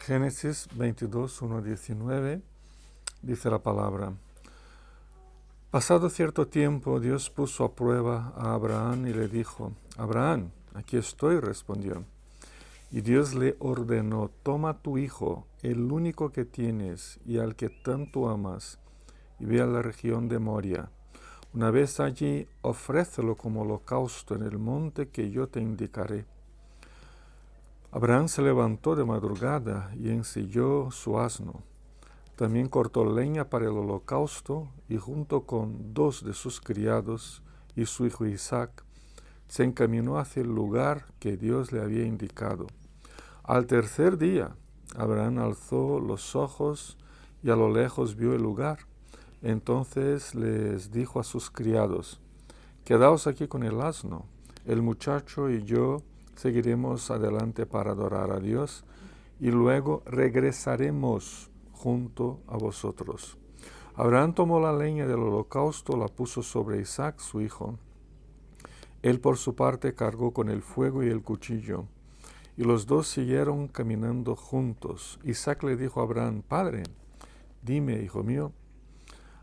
Génesis 22, 1-19, dice la palabra. Pasado cierto tiempo, Dios puso a prueba a Abraham y le dijo: Abraham, aquí estoy, respondió. Y Dios le ordenó: toma tu hijo, el único que tienes y al que tanto amas, y ve a la región de Moria. Una vez allí, ofrécelo como holocausto en el monte que yo te indicaré. Abraham se levantó de madrugada y ensilló su asno. También cortó leña para el holocausto y junto con 2 de sus criados y su hijo Isaac, se encaminó hacia el lugar que Dios le había indicado. Al tercer día, Abraham alzó los ojos y a lo lejos vio el lugar. Entonces les dijo a sus criados: quedaos aquí con el asno, el muchacho y yo seguiremos adelante para adorar a Dios y luego regresaremos junto a vosotros. Abraham tomó la leña del holocausto, la puso sobre Isaac, su hijo. Él por su parte cargó con el fuego y el cuchillo, y los dos siguieron caminando juntos. Isaac le dijo a Abraham: Padre, dime, hijo mío.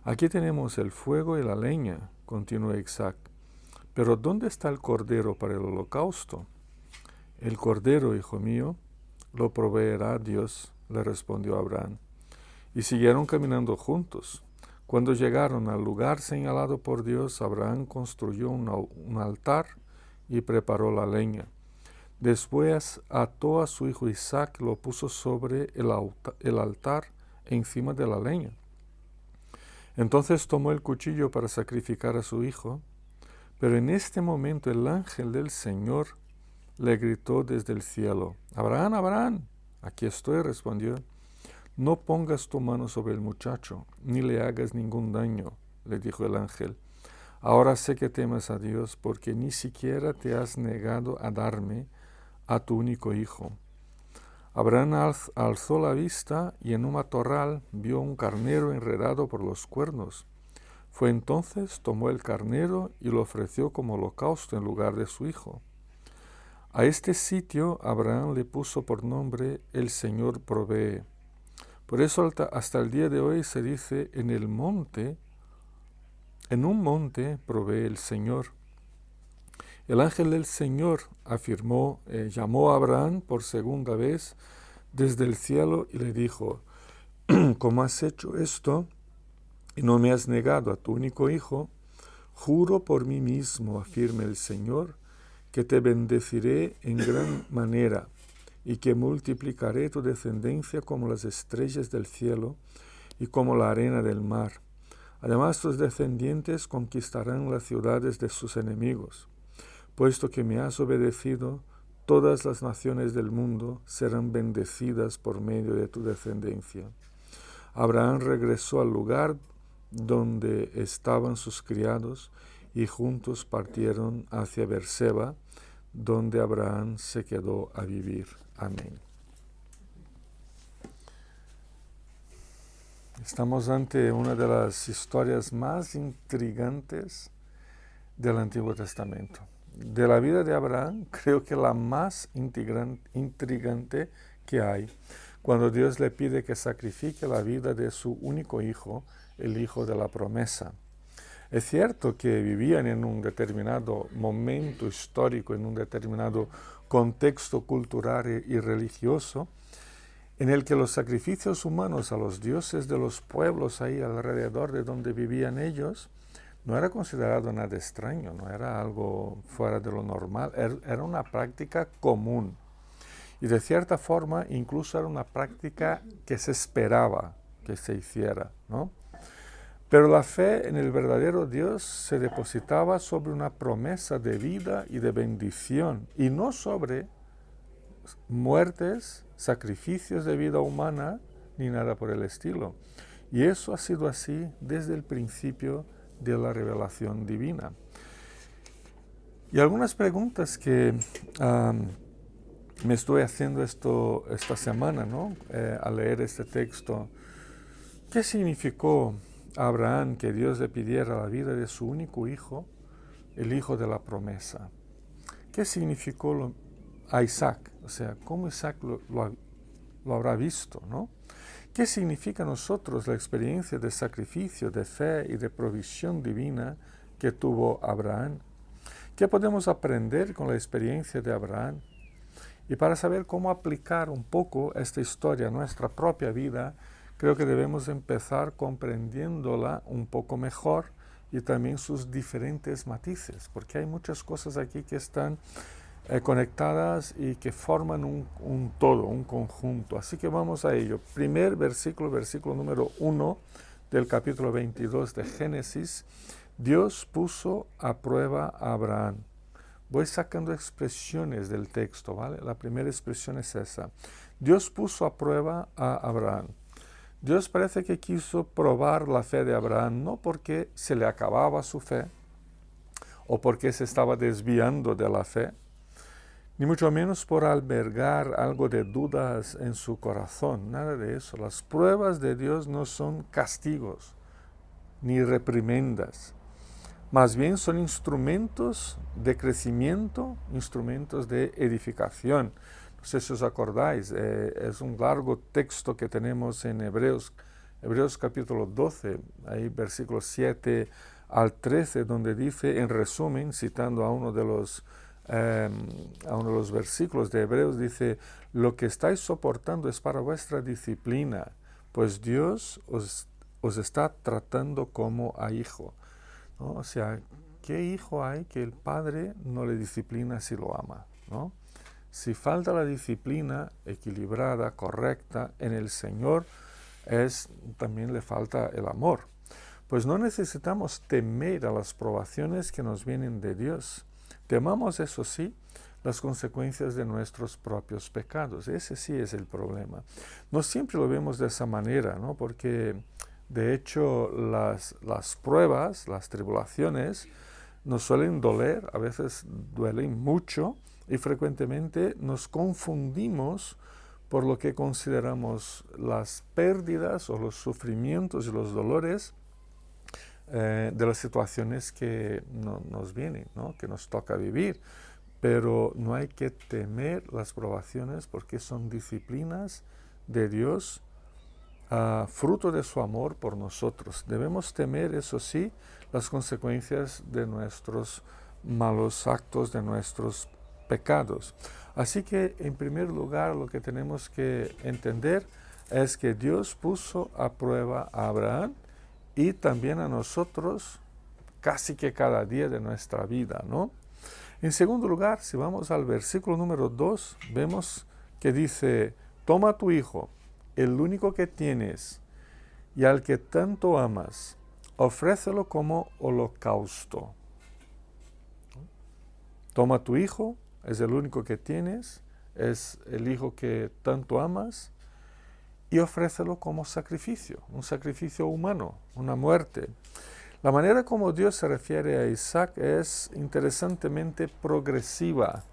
Aquí tenemos el fuego y la leña, continuó Isaac, pero ¿dónde está el cordero para el holocausto? El cordero, hijo mío, lo proveerá Dios, le respondió Abraham. Y siguieron caminando juntos. Cuando llegaron al lugar señalado por Dios, Abraham construyó un altar y preparó la leña. Después ató a su hijo Isaac, lo puso sobre el altar encima de la leña. Entonces tomó el cuchillo para sacrificar a su hijo, pero en este momento el ángel del Señor le gritó desde el cielo: Abraham, Abraham. Aquí estoy, respondió. No pongas tu mano sobre el muchacho, ni le hagas ningún daño, le dijo el ángel. Ahora sé que temes a Dios, porque ni siquiera te has negado a darme a tu único hijo. Abraham alzó la vista y en un matorral vio un carnero enredado por los cuernos. Fue entonces, tomó el carnero y lo ofreció como holocausto en lugar de su hijo. A este sitio Abraham le puso por nombre: El Señor provee. Por eso hasta el día de hoy se dice: en un monte provee el Señor. El ángel del Señor llamó a Abraham por segunda vez desde el cielo y le dijo: como has hecho esto y no me has negado a tu único hijo, juro por mí mismo, afirma el Señor, que te bendeciré en gran manera y que multiplicaré tu descendencia como las estrellas del cielo y como la arena del mar. Además, tus descendientes conquistarán las ciudades de sus enemigos. Puesto que me has obedecido, todas las naciones del mundo serán bendecidas por medio de tu descendencia. Abraham regresó al lugar donde estaban sus criados y juntos partieron hacia Berseba, donde Abraham se quedó a vivir. Amén. Estamos ante una de las historias más intrigantes del Antiguo Testamento. De la vida de Abraham, creo que la más intrigante que hay, cuando Dios le pide que sacrifique la vida de su único hijo, el hijo de la promesa. Es cierto que vivían en un determinado momento histórico, en un determinado contexto cultural y religioso, en el que los sacrificios humanos a los dioses de los pueblos ahí alrededor de donde vivían ellos no era considerado nada extraño, no era algo fuera de lo normal, era una práctica común. Y de cierta forma incluso era una práctica que se esperaba que se hiciera, ¿no? Pero la fe en el verdadero Dios se depositaba sobre una promesa de vida y de bendición, y no sobre muertes, sacrificios de vida humana, ni nada por el estilo. Y eso ha sido así desde el principio de la revelación divina. Y algunas preguntas que me estoy haciendo esta semana, ¿no? Al leer este texto. ¿Qué significó a Abraham que Dios le pidiera la vida de su único hijo, el hijo de la promesa? ¿Qué significó a Isaac? O sea, ¿cómo Isaac lo habrá visto, ¿no? ¿Qué significa a nosotros la experiencia de sacrificio, de fe y de provisión divina que tuvo Abraham? ¿Qué podemos aprender con la experiencia de Abraham? Y para saber cómo aplicar un poco esta historia a nuestra propia vida, creo que debemos empezar comprendiéndola un poco mejor y también sus diferentes matices, porque hay muchas cosas aquí que están conectadas y que forman un todo, un conjunto. Así que vamos a ello. Primer versículo, versículo número 1 del capítulo 22 de Génesis. Dios puso a prueba a Abraham. Voy sacando expresiones del texto, ¿vale? La primera expresión es esa. Dios puso a prueba a Abraham. Dios parece que quiso probar la fe de Abraham, no porque se le acababa su fe o porque se estaba desviando de la fe, ni mucho menos por albergar algo de dudas en su corazón, nada de eso. Las pruebas de Dios no son castigos ni reprimendas, más bien son instrumentos de crecimiento, instrumentos de edificación. No sé si os acordáis, es un largo texto que tenemos en Hebreos capítulo 12, ahí versículos 7 al 13, donde dice, en resumen, citando a uno de los versículos de Hebreos, dice, lo que estáis soportando es para vuestra disciplina, pues Dios os está tratando como a hijo, ¿no? O sea, ¿qué hijo hay que el padre no le disciplina si lo ama, ¿no? Si falta la disciplina equilibrada, correcta en el Señor, también le falta el amor. Pues no necesitamos temer a las provaciones que nos vienen de Dios. Temamos, eso sí, las consecuencias de nuestros propios pecados. Ese sí es el problema. No siempre lo vemos de esa manera, ¿no? Porque de hecho las pruebas, las tribulaciones, nos suelen doler, a veces duelen mucho y frecuentemente nos confundimos por lo que consideramos las pérdidas o los sufrimientos y los dolores de las situaciones que nos vienen, ¿no? Que nos toca vivir. Pero no hay que temer las provaciones porque son disciplinas de Dios, fruto de su amor por nosotros. Debemos temer, eso sí, las consecuencias de nuestros malos actos, de nuestros pecados. Así que, en primer lugar, lo que tenemos que entender es que Dios puso a prueba a Abraham y también a nosotros casi que cada día de nuestra vida, ¿no? En segundo lugar, si vamos al versículo número 2, vemos que dice, toma a tu hijo, el único que tienes, y al que tanto amas, ofrécelo como holocausto. Toma a tu hijo, es el único que tienes, es el hijo que tanto amas, y ofrécelo como sacrificio, un sacrificio humano, una muerte. La manera como Dios se refiere a Isaac es interesantemente progresiva,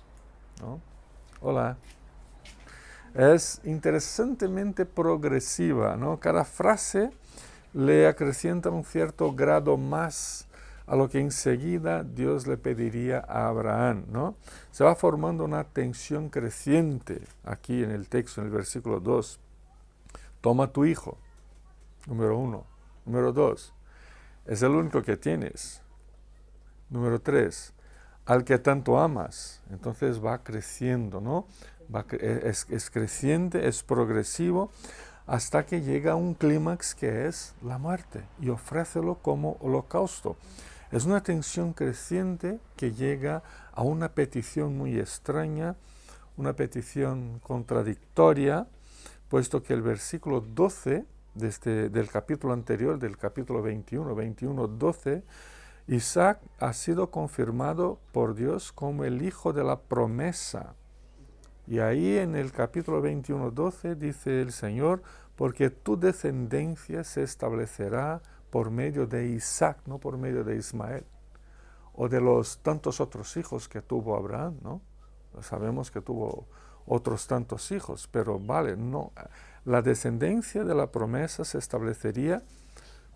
¿no? Hola. Es interesantemente progresiva, ¿no? Cada frase le acrecienta un cierto grado más a lo que enseguida Dios le pediría a Abraham, ¿no? Se va formando una tensión creciente aquí en el texto, en el versículo 2. Toma tu hijo, número 1. Número 2, es el único que tienes. Número 3, al que tanto amas. Entonces va creciendo, ¿no? Es creciente, es progresivo, hasta que llega a un clímax que es la muerte, y ofrécelo como holocausto. Es una tensión creciente que llega a una petición muy extraña, una petición contradictoria, puesto que el versículo 12 del capítulo anterior, del capítulo 21:12, Isaac ha sido confirmado por Dios como el hijo de la promesa. Y ahí en el capítulo 21:12 dice el Señor, porque tu descendencia se establecerá por medio de Isaac, no por medio de Ismael, o de los tantos otros hijos que tuvo Abraham, ¿no? Sabemos que tuvo otros tantos hijos, pero vale, no. La descendencia de la promesa se establecería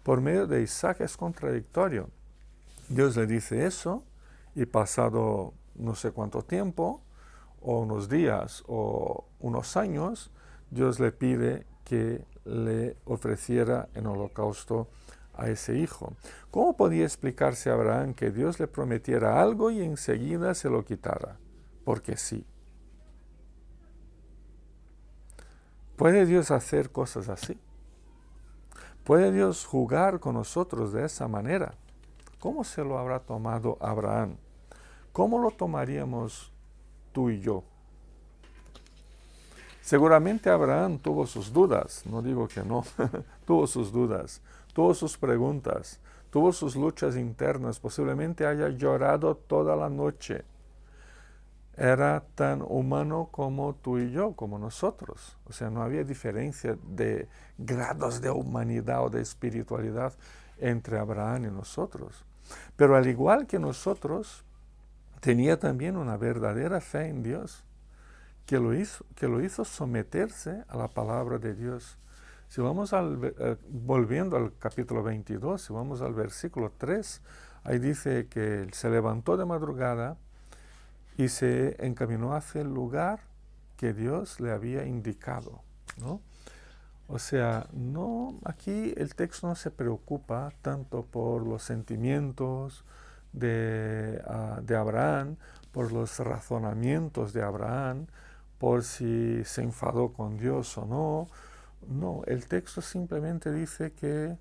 por medio de Isaac. Es contradictorio. Dios le dice eso y pasado no sé cuánto tiempo, o unos días o unos años, Dios le pide que le ofreciera en holocausto a ese hijo. ¿Cómo podía explicarse a Abraham que Dios le prometiera algo y enseguida se lo quitara? Porque sí. ¿Puede Dios hacer cosas así? ¿Puede Dios jugar con nosotros de esa manera? ¿Cómo se lo habrá tomado Abraham? ¿Cómo lo tomaríamos tú y yo? Seguramente Abraham tuvo sus dudas, no digo que no, tuvo sus dudas, tuvo sus preguntas, tuvo sus luchas internas, posiblemente haya llorado toda la noche. Era tan humano como tú y yo, como nosotros. O sea, no había diferencia de grados de humanidad o de espiritualidad entre Abraham y nosotros. Pero al igual que nosotros, tenía también una verdadera fe en Dios, que lo hizo someterse a la palabra de Dios. Si vamos volviendo al capítulo 22, si vamos al versículo 3, ahí dice que se levantó de madrugada y se encaminó hacia el lugar que Dios le había indicado, ¿no? O sea, aquí el texto no se preocupa tanto por los sentimientos de Abraham, por los razonamientos de Abraham, por si se enfadó con Dios o no. No, el texto simplemente dice que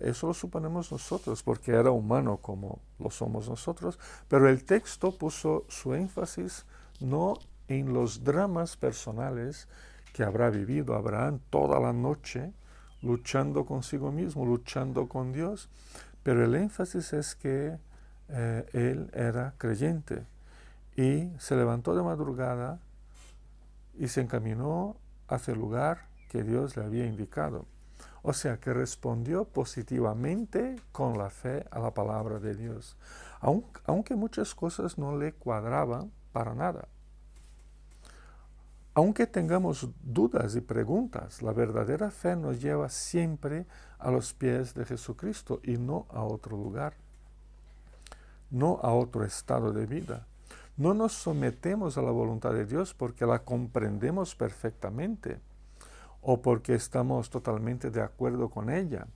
eso lo suponemos nosotros, porque era humano como lo somos nosotros, pero el texto puso su énfasis no en los dramas personales que habrá vivido Abraham toda la noche, luchando consigo mismo, luchando con Dios, pero el énfasis es que él era creyente y se levantó de madrugada y se encaminó hacia el lugar que Dios le había indicado. O sea, que respondió positivamente con la fe a la palabra de Dios, aunque muchas cosas no le cuadraban para nada. Aunque tengamos dudas y preguntas, la verdadera fe nos lleva siempre a los pies de Jesucristo y no a otro lugar, no a otro estado de vida. No nos sometemos a la voluntad de Dios porque la comprendemos perfectamente, o porque estamos totalmente de acuerdo con ella,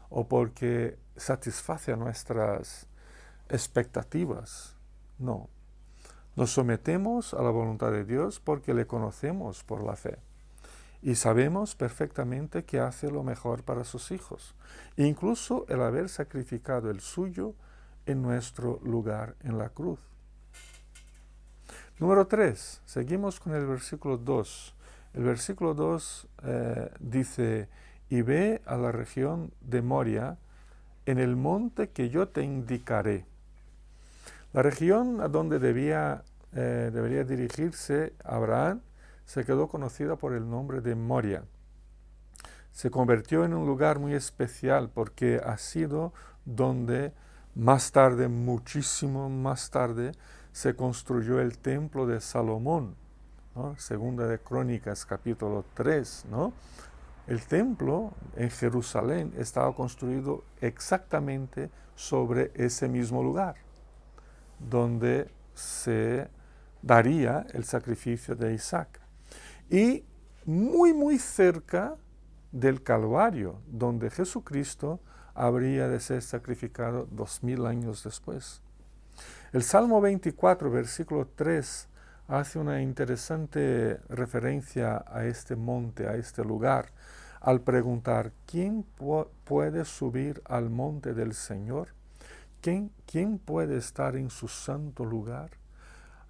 o porque satisface nuestras expectativas. No. Nos sometemos a la voluntad de Dios porque le conocemos por la fe y sabemos perfectamente que hace lo mejor para sus hijos, incluso el haber sacrificado el suyo en nuestro lugar en la cruz. Número 3, seguimos con el versículo 2. El versículo 2 dice, y ve a la región de Moria, en el monte que yo te indicaré. La región a donde debería dirigirse Abraham se quedó conocida por el nombre de Moria. Se convirtió en un lugar muy especial porque ha sido donde más tarde, muchísimo más tarde, se construyó el templo de Salomón, ¿no? Segunda de Crónicas, capítulo 3, ¿no? El templo en Jerusalén estaba construido exactamente sobre ese mismo lugar, donde se daría el sacrificio de Isaac. Y muy, muy cerca del Calvario, donde Jesucristo habría de ser sacrificado 2000 años después. El Salmo 24, versículo 3, hace una interesante referencia a este monte, a este lugar, al preguntar, ¿quién puede subir al monte del Señor? ¿Quién puede estar en su santo lugar?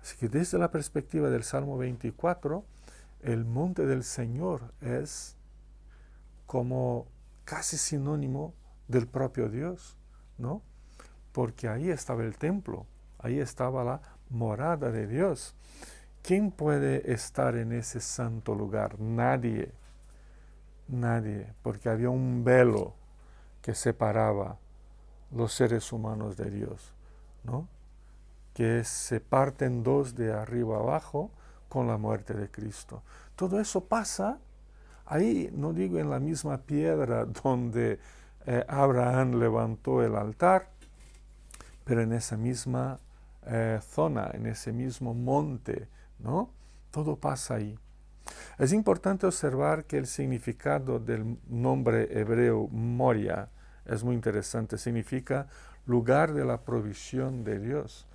Así que desde la perspectiva del Salmo 24, el monte del Señor es como casi sinónimo del propio Dios, ¿no? Porque ahí estaba el templo, ahí estaba la morada de Dios. ¿Quién puede estar en ese santo lugar? Nadie, porque había un velo que separaba los seres humanos de Dios, ¿no? Que se parte en dos de arriba abajo con la muerte de Cristo. Todo eso pasa ahí, no digo en la misma piedra donde Abraham levantó el altar, pero en esa misma zona, en ese mismo monte, ¿no? Todo pasa ahí. Es importante observar que el significado del nombre hebreo Moria es muy interesante. Significa lugar de la provisión de Dios.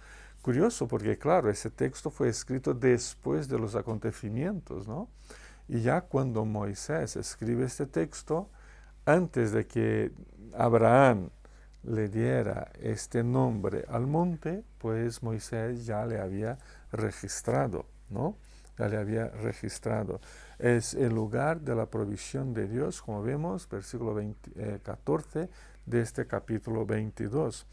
Curioso porque, claro, ese texto fue escrito después de los acontecimientos, ¿no? Y ya cuando Moisés escribe este texto, antes de que Abraham le diera este nombre al monte, pues Moisés ya le había registrado, ¿no? Ya le había registrado. Es el lugar de la provisión de Dios, como vemos, versículo 14 de este capítulo 22.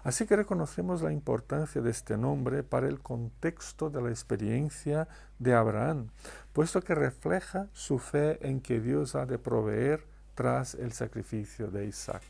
Así que reconocemos la importancia de este nombre para el contexto de la experiencia de Abraham, puesto que refleja su fe en que Dios ha de proveer tras el sacrificio de Isaac.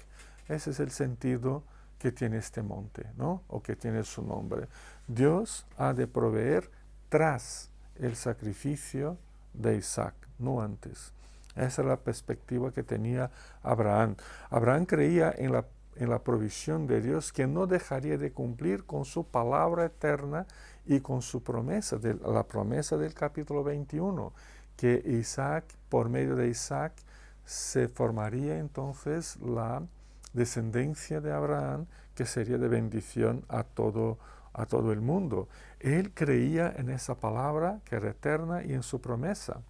Ese es el sentido que tiene este monte, ¿no? O que tiene su nombre. Dios ha de proveer tras el sacrificio de Isaac, no antes. Esa es la perspectiva que tenía Abraham. Abraham creía en la provisión de Dios, que no dejaría de cumplir con su palabra eterna y con su promesa, la promesa del capítulo 21, que Isaac, por medio de Isaac, se formaría entonces la descendencia de Abraham, que sería de bendición a todo el mundo. Él creía en esa palabra que era eterna y en su promesa.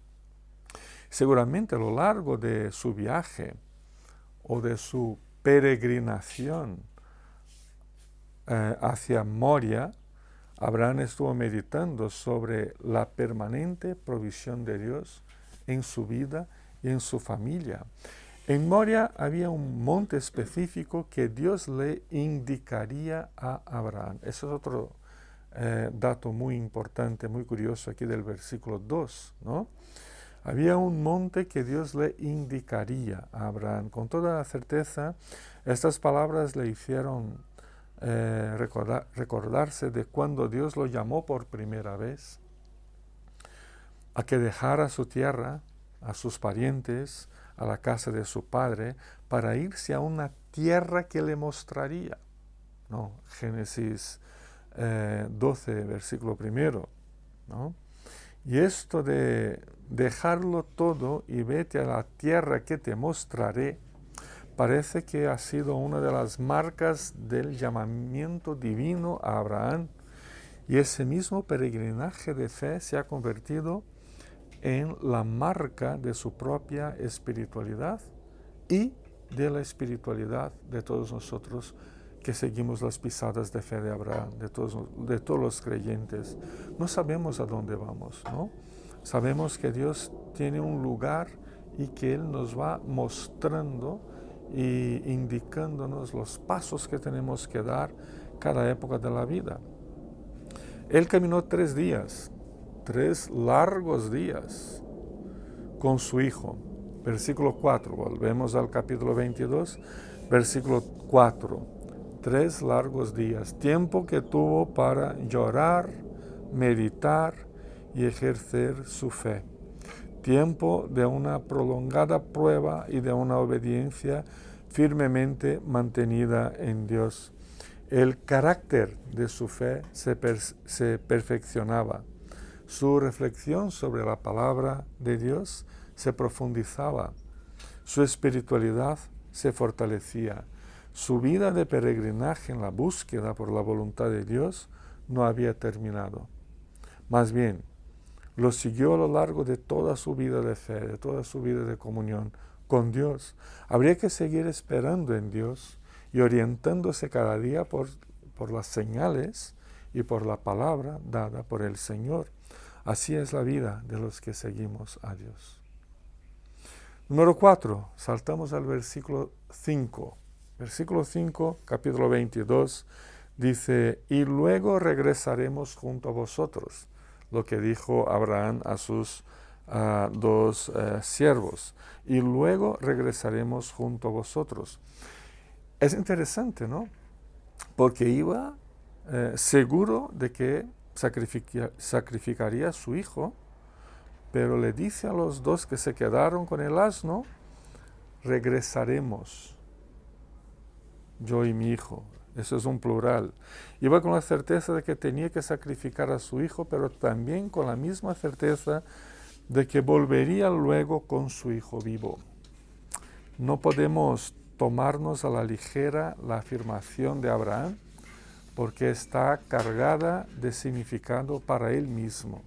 Seguramente a lo largo de su viaje o de su peregrinación hacia Moria, Abraham estuvo meditando sobre la permanente provisión de Dios en su vida y en su familia. En Moria había un monte específico que Dios le indicaría a Abraham. Eso es otro dato muy importante, muy curioso aquí del versículo 2, ¿no? Había un monte que Dios le indicaría a Abraham. Con toda certeza, estas palabras le hicieron recordarse de cuando Dios lo llamó por primera vez a que dejara su tierra, a sus parientes, a la casa de su padre, para irse a una tierra que le mostraría. ¿No? Génesis 12, versículo 1, ¿no? Y esto de dejarlo todo y vete a la tierra que te mostraré, parece que ha sido una de las marcas del llamamiento divino a Abraham. Y ese mismo peregrinaje de fe se ha convertido en la marca de su propia espiritualidad y de la espiritualidad de todos nosotros que seguimos las pisadas de fe de Abraham, de todos los creyentes. No sabemos a dónde vamos, ¿no? Sabemos que Dios tiene un lugar y que Él nos va mostrando e indicándonos los pasos que tenemos que dar cada época de la vida. Él caminó 3 días, 3 largos días con su hijo. Versículo 4, volvemos al capítulo 22, versículo 4. 3 largos días, tiempo que tuvo para llorar, meditar y ejercer su fe. Tiempo de una prolongada prueba y de una obediencia firmemente mantenida en Dios. El carácter de su fe se perfeccionaba. Su reflexión sobre la palabra de Dios se profundizaba. Su espiritualidad se fortalecía. Su vida de peregrinaje en la búsqueda por la voluntad de Dios no había terminado. Más bien, lo siguió a lo largo de toda su vida de fe, de toda su vida de comunión con Dios. Habría que seguir esperando en Dios y orientándose cada día por las señales y por la palabra dada por el Señor. Así es la vida de los que seguimos a Dios. Número 4, saltamos al versículo 5. Versículo 5, capítulo 22, dice, y luego regresaremos junto a vosotros, lo que dijo Abraham a sus 2 siervos, y luego regresaremos junto a vosotros. Es interesante, ¿no? Porque iba seguro de que sacrificaría a su hijo, pero le dice a los 2 que se quedaron con el asno, regresaremos, yo y mi hijo. Eso es un plural. Iba con la certeza de que tenía que sacrificar a su hijo, pero también con la misma certeza de que volvería luego con su hijo vivo. No podemos tomarnos a la ligera la afirmación de Abraham, porque está cargada de significado para él mismo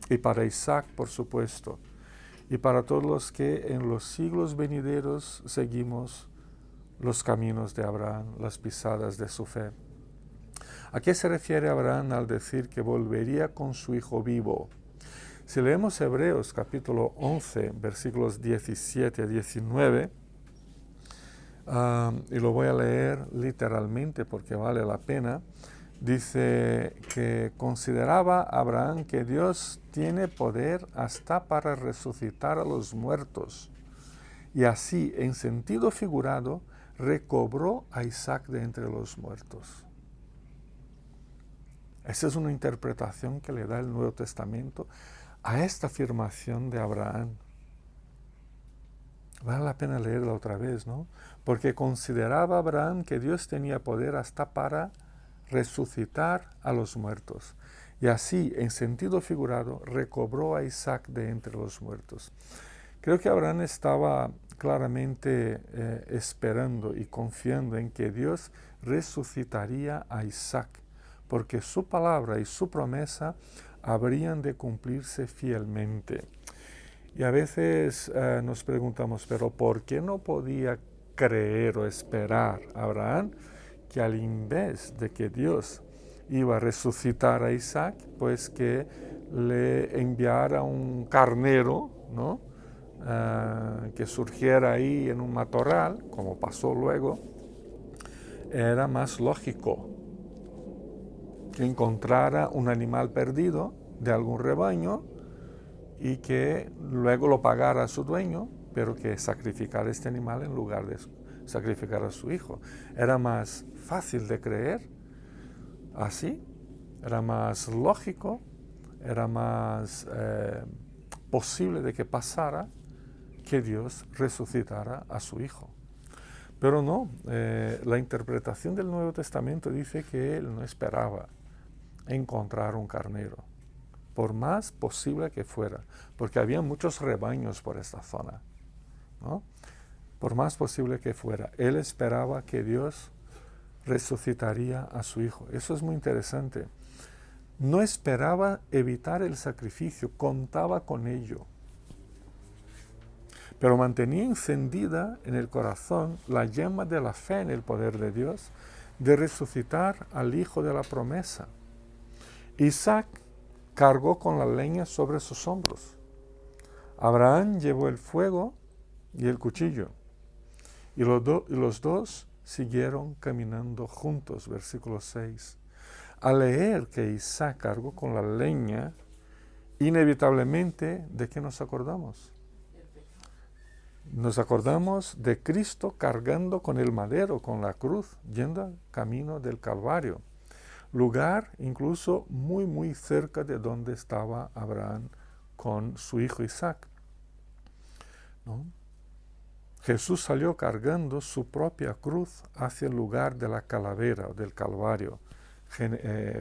y para Isaac, por supuesto, y para todos los que en los siglos venideros seguimos los caminos de Abraham, las pisadas de su fe. ¿A qué se refiere Abraham al decir que volvería con su hijo vivo? Si leemos Hebreos capítulo 11, versículos 17 a 19, y lo voy a leer literalmente porque vale la pena, dice que consideraba Abraham que Dios tiene poder hasta para resucitar a los muertos, y así, en sentido figurado, recobró a Isaac de entre los muertos. Esa es una interpretación que le da el Nuevo Testamento a esta afirmación de Abraham. Vale la pena leerla otra vez, ¿no? Porque consideraba Abraham que Dios tenía poder hasta para resucitar a los muertos. Y así, en sentido figurado, recobró a Isaac de entre los muertos. Creo que Abraham estaba claramente esperando y confiando en que Dios resucitaría a Isaac, porque su palabra y su promesa habrían de cumplirse fielmente. Y a veces nos preguntamos, pero ¿por qué no podía creer o esperar Abraham que al invés de que Dios iba a resucitar a Isaac, pues que le enviara un carnero, ¿no? Que surgiera ahí en un matorral, como pasó luego? Era más lógico que encontrara un animal perdido de algún rebaño y que luego lo pagara a su dueño, pero que sacrificara este animal en lugar de sacrificar a su hijo. Era más fácil de creer así, era más lógico, era más posible de que pasara que Dios resucitara a su hijo. Pero no, la interpretación del Nuevo Testamento dice que él no esperaba encontrar un carnero, por más posible que fuera, porque había muchos rebaños por esta zona, ¿no? Por más posible que fuera, él esperaba que Dios resucitaría a su hijo. Eso es muy interesante. No esperaba evitar el sacrificio, contaba con ello, pero mantenía encendida en el corazón la llama de la fe en el poder de Dios de resucitar al hijo de la promesa. Isaac cargó con la leña sobre sus hombros. Abraham llevó el fuego y el cuchillo, y los dos siguieron caminando juntos. Versículo 6. Al leer que Isaac cargó con la leña, inevitablemente, ¿de qué nos acordamos? Nos acordamos de Cristo cargando con el madero, con la cruz, yendo al camino del Calvario, lugar incluso muy, muy cerca de donde estaba Abraham con su hijo Isaac, ¿no? Jesús salió cargando su propia cruz hacia el lugar de la calavera o del Calvario.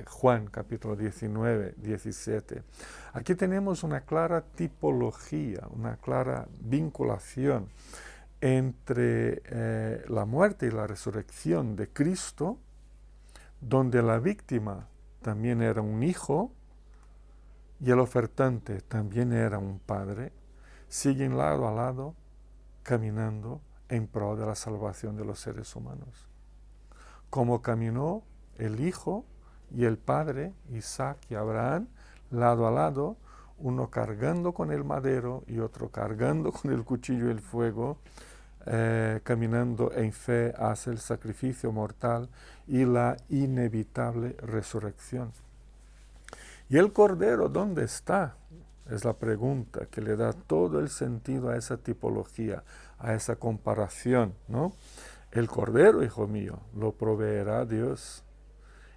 Juan capítulo 19, 17. Aquí tenemos una clara tipología, una clara vinculación entre la muerte y la resurrección de Cristo, donde la víctima también era un hijo y el ofertante también era un padre, siguen lado a lado caminando en pro de la salvación de los seres humanos. Como caminó el hijo y el padre, Isaac y Abraham, lado a lado, uno cargando con el madero y otro cargando con el cuchillo y el fuego, caminando en fe hacia el sacrificio mortal y la inevitable resurrección. ¿Y el Cordero dónde está? Es la pregunta que le da todo el sentido a esa tipología, a esa comparación, ¿no? El Cordero, hijo mío, lo proveerá Dios.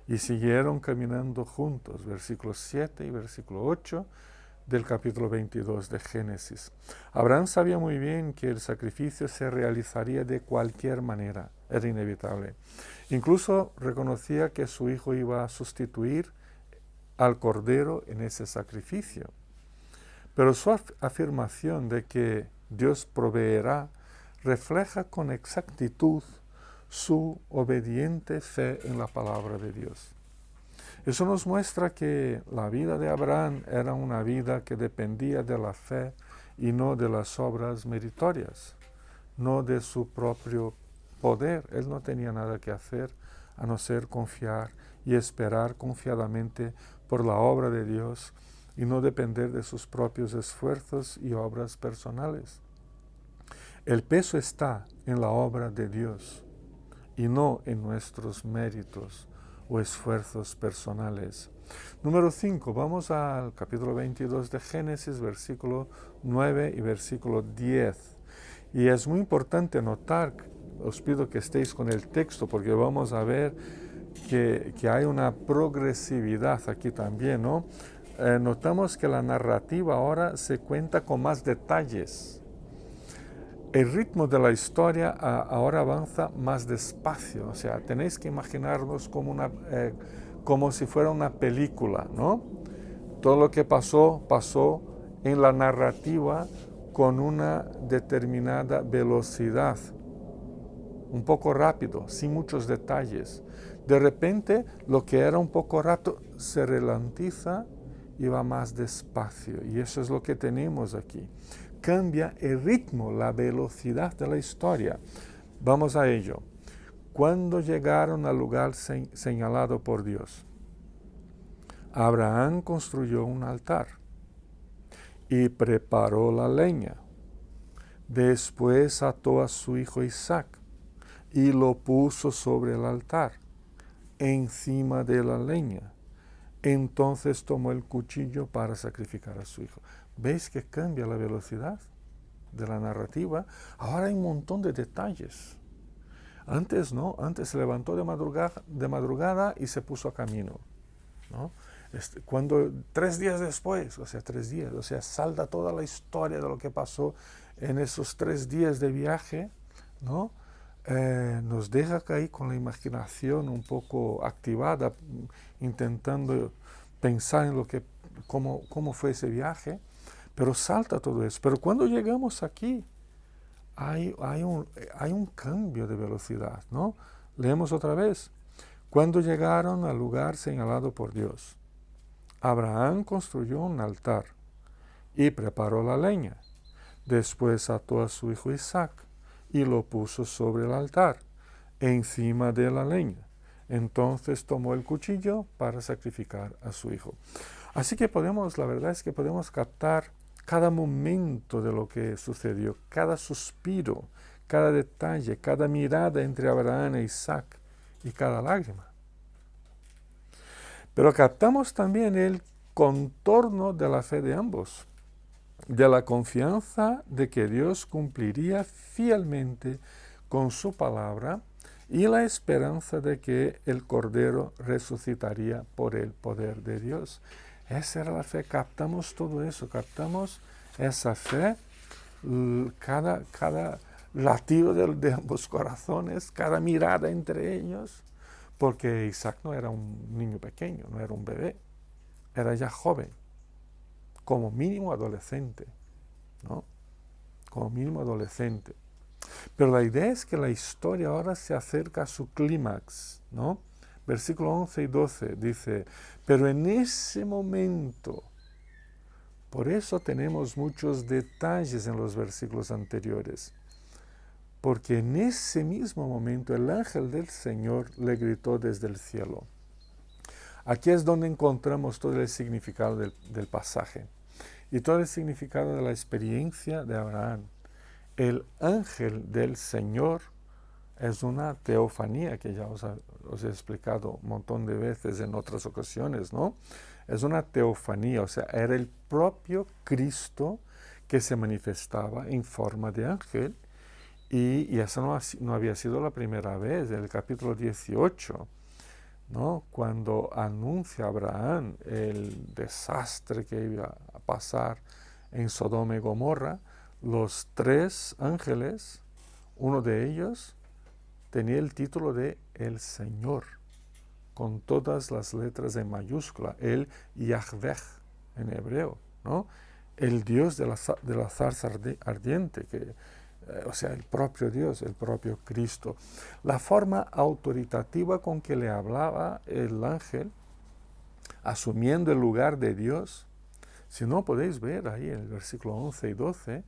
Y siguieron caminando juntos, versículos 7 y versículo 8 del capítulo 22 de Génesis. Abraham sabía muy bien que el sacrificio se realizaría de cualquier manera, era inevitable. Incluso reconocía que su hijo iba a sustituir al Cordero en ese sacrificio. Pero su afirmación de que Dios proveerá refleja con exactitud su obediente fe en la palabra de Dios. Eso nos muestra que la vida de Abraham era una vida que dependía de la fe y no de las obras meritorias, no de su propio poder. Él no tenía nada que hacer a no ser confiar y esperar confiadamente por la obra de Dios y no depender de sus propios esfuerzos y obras personales. El peso está en la obra de Dios y no en nuestros méritos o esfuerzos personales. Número 5, vamos al capítulo 22 de Génesis, versículo 9 y versículo 10. Y es muy importante notar, os pido que estéis con el texto porque vamos a ver que hay una progresividad aquí también, ¿no? Notamos que la narrativa ahora se cuenta con más detalles. El ritmo de la historia ahora avanza más despacio, o sea, tenéis que imaginarnos como si fuera una película, ¿no? Todo lo que pasó en la narrativa con una determinada velocidad, un poco rápido, sin muchos detalles. De repente, lo que era un poco rápido se ralentiza y va más despacio, y eso es lo que tenemos aquí. Cambia el ritmo, la velocidad de la historia. Vamos a ello. Cuando llegaron al lugar señalado por Dios, Abraham construyó un altar y preparó la leña. Después ató a su hijo Isaac y lo puso sobre el altar, encima de la leña. Entonces tomó el cuchillo para sacrificar a su hijo. ¿Veis que cambia la velocidad de la narrativa? Ahora hay un montón de detalles. Antes no, antes se levantó de madrugada y se puso a camino, ¿no? Cuando 3 días después, o sea, 3 días, o sea, salta toda la historia de lo que pasó en esos 3 días de viaje, ¿no? Nos deja caer con la imaginación un poco activada, intentando pensar en cómo fue ese viaje, pero salta todo eso. Pero cuando llegamos aquí, hay un cambio de velocidad, ¿no? Leemos otra vez. Cuando llegaron al lugar señalado por Dios, Abraham construyó un altar y preparó la leña. Después ató a su hijo Isaac y lo puso sobre el altar, encima de la leña. Entonces tomó el cuchillo para sacrificar a su hijo. Así que la verdad es que podemos captar cada momento de lo que sucedió, cada suspiro, cada detalle, cada mirada entre Abraham e Isaac y cada lágrima. Pero captamos también el contorno de la fe de ambos, de la confianza de que Dios cumpliría fielmente con su palabra y la esperanza de que el Cordero resucitaría por el poder de Dios. Esa era la fe, captamos todo eso, captamos esa fe, cada latido de ambos corazones, cada mirada entre ellos, porque Isaac no era un niño pequeño, no era un bebé, era ya joven, como mínimo adolescente, ¿no? Como mínimo adolescente. Pero la idea es que la historia ahora se acerca a su clímax, ¿no? Versículo 11 y 12 dice, pero en ese momento, por eso tenemos muchos detalles en los versículos anteriores, porque en ese mismo momento el ángel del Señor le gritó desde el cielo. Aquí es donde encontramos todo el significado del pasaje y todo el significado de la experiencia de Abraham. El ángel del Señor es una teofanía que ya os he explicado un montón de veces en otras ocasiones, ¿no? Es una teofanía, o sea, era el propio Cristo que se manifestaba en forma de ángel y esa no había sido la primera vez. En el capítulo 18, ¿no? Cuando anuncia a Abraham el desastre que iba a pasar en Sodoma y Gomorra, los 3 ángeles, uno de ellos tenía el título de El Señor, con todas las letras en mayúscula, el Yahweh en hebreo, ¿no? el Dios de la zarza ardiente, o sea, el propio Dios, el propio Cristo. La forma autoritativa con que le hablaba el ángel, asumiendo el lugar de Dios, si no podéis ver ahí en el versículo 11 y 12,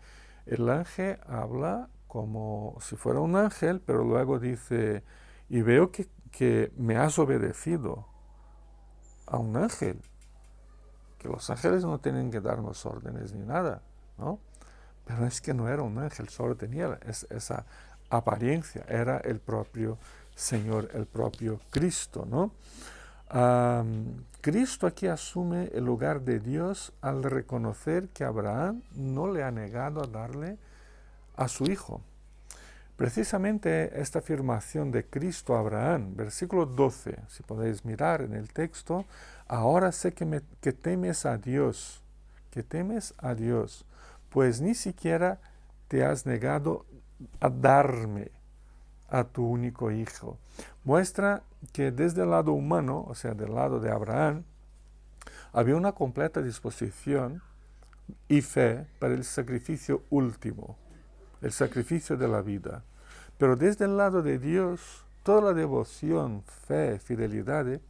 el ángel habla como si fuera un ángel, pero luego dice, y veo que me has obedecido a un ángel, que los ángeles no tienen que darnos órdenes ni nada, ¿no? Pero es que no era un ángel, solo tenía esa apariencia, era el propio Señor, el propio Cristo, ¿no? Cristo aquí asume el lugar de Dios al reconocer que Abraham no le ha negado a darle a su hijo. Precisamente esta afirmación de Cristo a Abraham, versículo 12, si podéis mirar en el texto, ahora sé que temes a Dios, pues ni siquiera te has negado a darme a tu único hijo. Muestra que desde el lado humano, o sea, del lado de Abraham, había una completa disposición y fe para el sacrificio último, el sacrificio de la vida. Pero desde el lado de Dios, toda la devoción, fe, fidelidad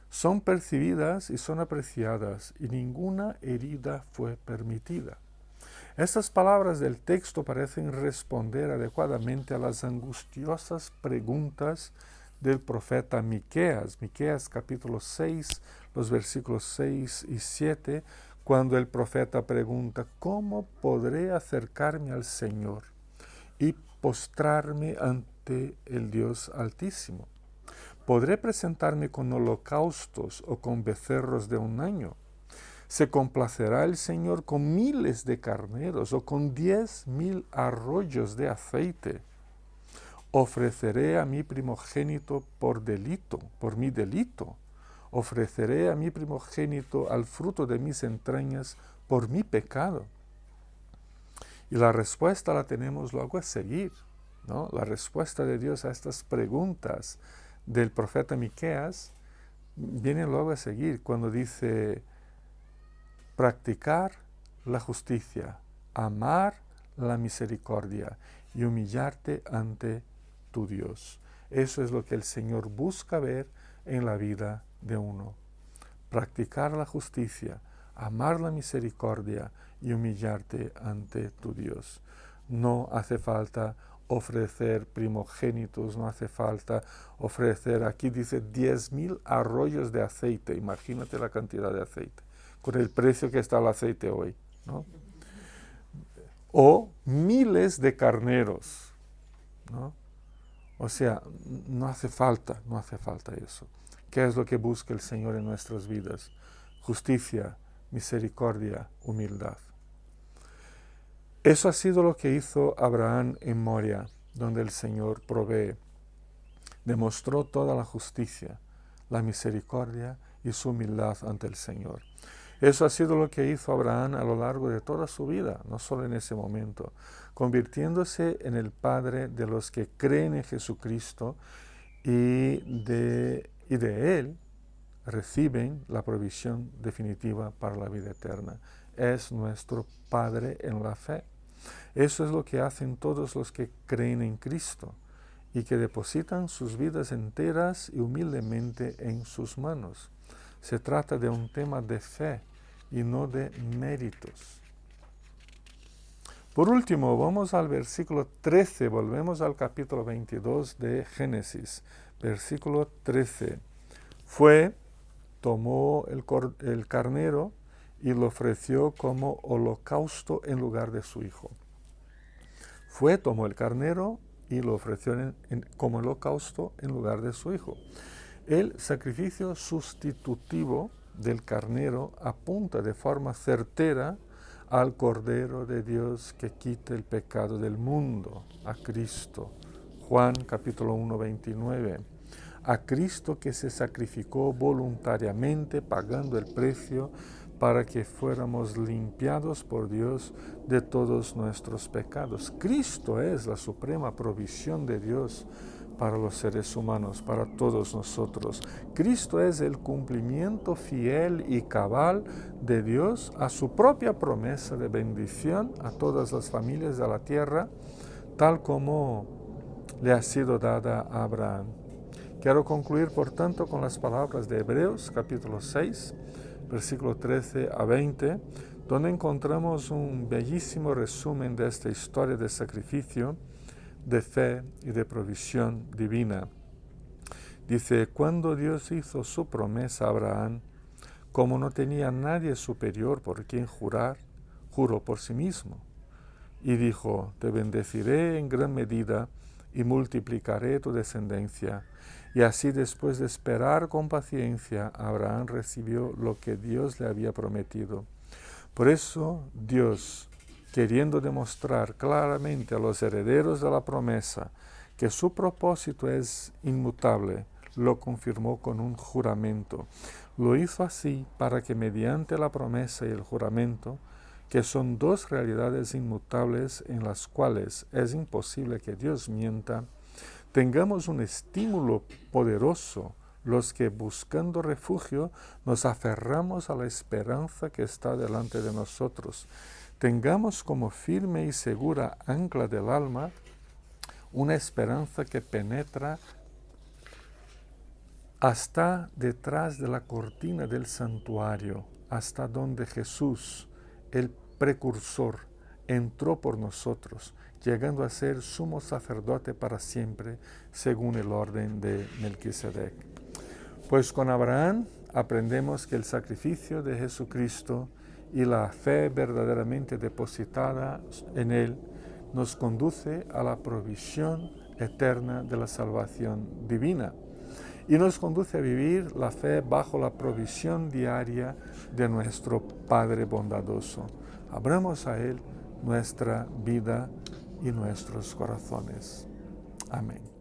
son percibidas y son apreciadas, y ninguna herida fue permitida. Estas palabras del texto parecen responder adecuadamente a las angustiosas preguntas del profeta Miqueas. Miqueas capítulo 6, los versículos 6 y 7, cuando el profeta pregunta, ¿cómo podré acercarme al Señor y postrarme ante el Dios Altísimo? ¿Podré presentarme con holocaustos o con becerros de un año? ¿Se complacerá el Señor con miles de carneros o con 10,000 arroyos de aceite? Ofreceré a mi primogénito por mi delito. Ofreceré a mi primogénito al fruto de mis entrañas por mi pecado. Y la respuesta la tenemos luego a seguir, ¿no? La respuesta de Dios a estas preguntas del profeta Miqueas viene luego a seguir cuando dice, practicar la justicia, amar la misericordia y humillarte ante tu Dios. Eso es lo que el Señor busca ver en la vida de uno. Practicar la justicia, amar la misericordia y humillarte ante tu Dios. No hace falta ofrecer primogénitos, no hace falta ofrecer, aquí dice 10,000 arroyos de aceite, imagínate la cantidad de aceite, con el precio que está el aceite hoy, ¿no? O miles de carneros, ¿no? O sea, no hace falta eso. ¿Qué es lo que busca el Señor en nuestras vidas? Justicia, misericordia, humildad. Eso ha sido lo que hizo Abraham en Moria, donde el Señor provee. Demostró toda la justicia, la misericordia y su humildad ante el Señor. Eso ha sido lo que hizo Abraham a lo largo de toda su vida, no solo en ese momento, convirtiéndose en el padre de los que creen en Jesucristo y de Él reciben la provisión definitiva para la vida eterna. Es nuestro Padre en la fe. Eso es lo que hacen todos los que creen en Cristo y que depositan sus vidas enteras y humildemente en sus manos. Se trata de un tema de fe y no de méritos. Por último, vamos al versículo 13, volvemos al capítulo 22 de Génesis. Versículo 13. Tomó el carnero y lo ofreció como holocausto en lugar de su hijo. Tomó el carnero y lo ofreció como holocausto en lugar de su hijo. El sacrificio sustitutivo del carnero apunta de forma certera al Cordero de Dios que quita el pecado del mundo, a Cristo. Juan capítulo 1, 29. A Cristo que se sacrificó voluntariamente pagando el precio para que fuéramos limpiados por Dios de todos nuestros pecados. Cristo es la suprema provisión de Dios para los seres humanos, para todos nosotros. Cristo es el cumplimiento fiel y cabal de Dios a su propia promesa de bendición a todas las familias de la tierra, tal como le ha sido dada a Abraham. Quiero concluir, por tanto, con las palabras de Hebreos, capítulo 6, versículo 13 a 20, donde encontramos un bellísimo resumen de esta historia de sacrificio, de fe y de provisión divina. Dice, cuando Dios hizo su promesa a Abraham, como no tenía nadie superior por quien jurar, juró por sí mismo. Y dijo, te bendeciré en gran medida y multiplicaré tu descendencia. Y así, después de esperar con paciencia, Abraham recibió lo que Dios le había prometido. Por eso Dios, queriendo demostrar claramente a los herederos de la promesa que su propósito es inmutable, lo confirmó con un juramento. Lo hizo así para que mediante la promesa y el juramento, que son dos realidades inmutables en las cuales es imposible que Dios mienta, tengamos un estímulo poderoso los que buscando refugio nos aferramos a la esperanza que está delante de nosotros. Tengamos como firme y segura ancla del alma una esperanza que penetra hasta detrás de la cortina del santuario, hasta donde Jesús, el precursor, entró por nosotros, llegando a ser sumo sacerdote para siempre, según el orden de Melquisedec. Pues con Abraham aprendemos que el sacrificio de Jesucristo y la fe verdaderamente depositada en él nos conduce a la provisión eterna de la salvación divina y nos conduce a vivir la fe bajo la provisión diaria de nuestro Padre bondadoso. Abramos a Él nuestra vida y nuestros corazones. Amén.